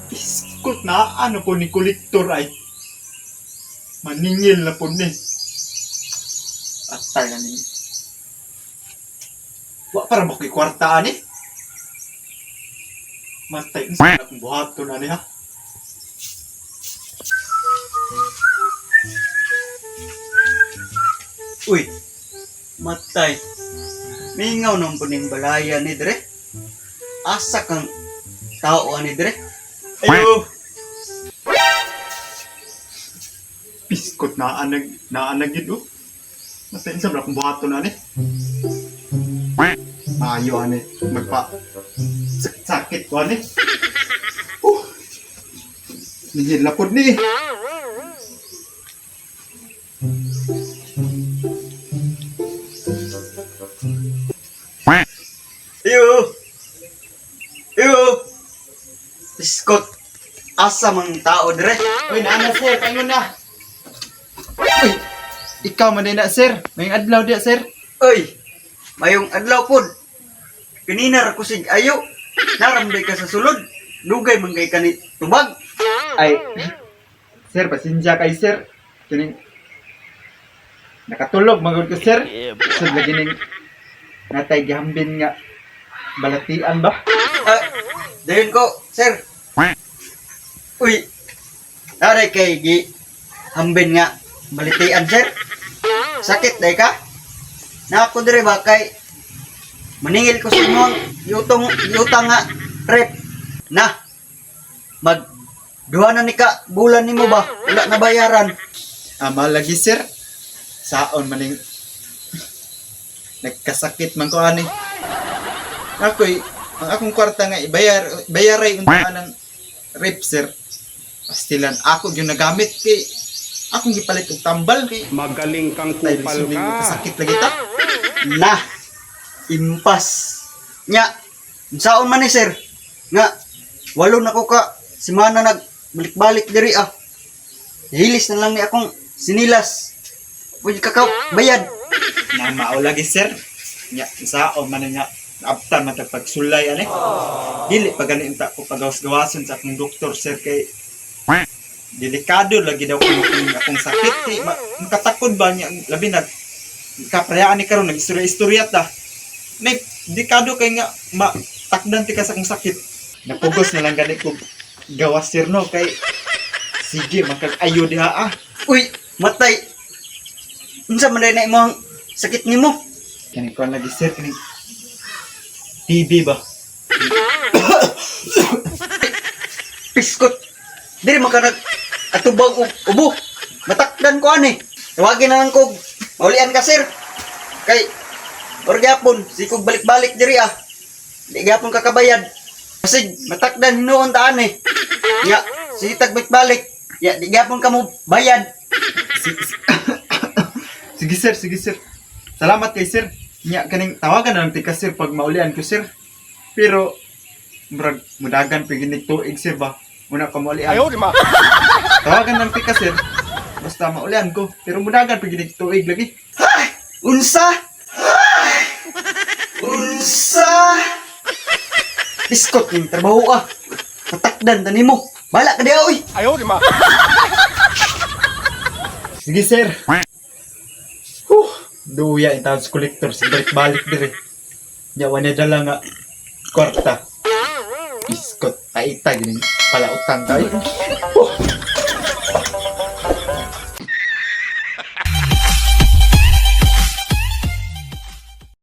Iskot na ano po ni kolektor ay. Maningil na po ni. At tayo ni. Wa para makikwartaan eh. Matay sa akong buhato na niya. Uy, matay. Mingaw nung puning balaya ni Dre. Asa kang tao ni Dre. Ayo. Piskot na anagid oh. Matay sa akong buhato na ni. Ayo ani magpa sakit ko ani. Nigil lapod ni. Iyo. Biskot. Asa mang tao Dre. Uy, naana sir, paingon na. Uy, ikaw man din na sir. May adlaw dia sir. Uy, mayong adlaw pod. Kanina ra ko sig ayo. Naramday ka sa sulod. Dugay man kay kani tubag. Ay, sir, pasensya kay sir. Kining nakatulog magod ko sir. Sir, lagi ning natay gihambin nga balatian ba? Dayon ko, sir. Uy, naray kay gi hambin nga balitian sir. Sakit day ka? Na ako dire ba kay maningil ko sa imong yutang nga rep na mag duha na ni ka bulan nimo ba wala na bayaran. Ama lagi sir. Saon maning nagkasakit man ko ani. Ako'y ang akong kwarta nga bayaray unta ng rep sir. Pastilan ako yung nagamit kay akong gipalit og tambal kay Magaling kang kupal ka. kasakit lagi ta. Na impas nya saon man ni sir nga walo na ko ka semana nag balik-balik diri hilis na lang ni akong sinilas pwede ka bayad Na mao lagi sir. Nya saon man nga abtan man tag pagsulay ani. Dili pa gani unta ko pagawas-gawason sa akong doktor sir kay delikado lagi daw akong sakit kay makatakod ba niya labi na kaprayaan ni karon nag-istorya ta. May delikado kay nga matakdan ti ka sa akong sakit. Napugos na lang gani ko gawas sir no kay sige makag-ayo diha uy matay unsa man na imong sakit nimo Kani ko lagi sir kani TB ba? piskot diri maka nag atubang ubo matakdan ko ani tawagin na lang ko maulian ka sir kay or gyapon sikog balik-balik diri di gyapon kakabayad kasi matakdan hinuon ta ani ya sitag balik ya di gyapon ka mo bayad Sige sir, sige sir. Salamat kay sir. Nya kaning tawagan na lang ti ka sir pag maulian ko sir. Pero murag mudagan piginig tuig sir ba. Muna ka maulian. Ayaw, di ma. Tawagan lang ti ka sir. Basta maulian ko. Pero mudagan piginig tuig lagi. Ay! Unsa? Ay! Unsa? Biskot yung trabaho matakdan ta nimo bala ka diha oy Ayaw, di ma. Sige sir. Duya in taas kolektor si balik-balik dire. Nya wala dala nga kwarta. Iskot ay tag ning pala utang tayo.